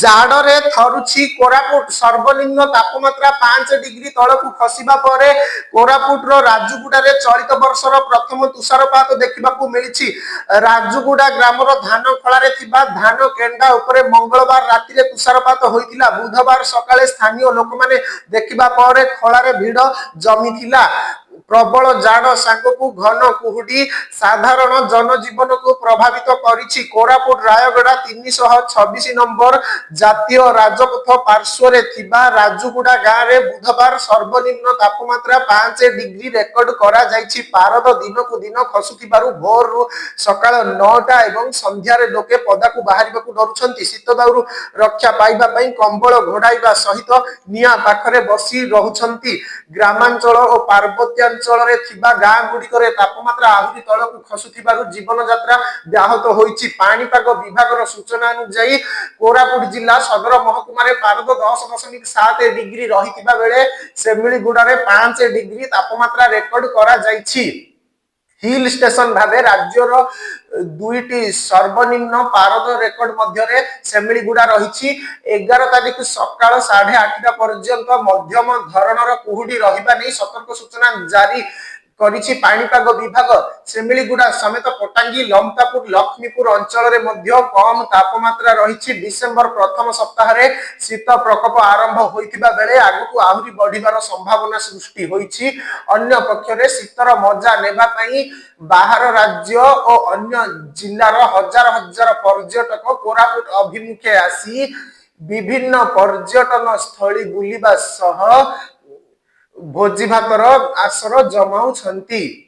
जाड़े थरुछि कोरापुट सर्वनिम्न तापमात्रा 5 डिग्री तलकू खसिबा परे कोरापुट राजुगुड़ा चलित वर्षर प्रथम तुषारपात देखा मिली। राजुगुड़ा ग्रामर धान खलारे धान केंडा उपरे मंगलवार राति तुषारपात होता। बुधवार सकाळे स्थानीय लोक माने देखा पर खलारे भिड़ जमी। प्रबल जाड़ सांगकू घन कुहुडी साधारण जनजीवन को प्रभावित करिछि। कोरापुट रायगड़ा 326 नंबर जातीय राजपथ पार्श्व थिबा राजुगुड़ा गाँव में बुधवार सर्वनिम्न तापमात्रा 5 डिग्री रेकर्ड करा जाइछि। पारद दिन को दिन खसुथिबारु भोर सकाळ 9टा एवं संध्यारे लोके पदाकू बाहरिबाकू डरुछंती। शीत दाउरु रक्षा पाइबा पई कंबल घोड़ाइबा सहित निया पाखरे बसी रहुछंती। ग्रामांचल और पार्वत्यांचल गाँ गुड़िक तापमात्रा आहरी तलकू खसुथिबारु जीवन यात्रा व्याहत होइछि। पाणीपाग विभाग सूचना अनुसार कोरापुट जिला सदर महकुमार पारद 10.7 डिग्री रहिथिबा बेले सेमिलीगुड़ा 5 डिग्री तापमात्रा रेकर्ड करा जाइछि। हिल स्टेशन भावे राज्यर दुईटी सर्वनिम्न पारद रेकर्ड मध्य सेमिलीगुड़ा रही। 11 तारीख सकाळ 8:30 पर्यंत मध्यम धरणर कुहुडी रहिबा नै सतर्क सूचना जारी करिछि पाणीपाग विभाग। सेमिलीगुड़ा समेत पटांगी लमतापुर लक्ष्मीपुर अंचल रे मध्य कम तापमात्रा रही। डिसेम्बर प्रथम सप्ताह रे शीत प्रकोप आरंभ होइतिबा बेले आगु आहुरी बढ़िबार संभावना सृष्टि होइछि। अन्य पक्षरे शीतर मजा नेबा पई बाहर राज्य और अन्य जिल्लार हजार हजार पर्यटक कोरापुट अभिमुखे आसी विभिन्न पर्यटन स्थली बुलिबा सह भोजी भातर आसर जमाउछंती।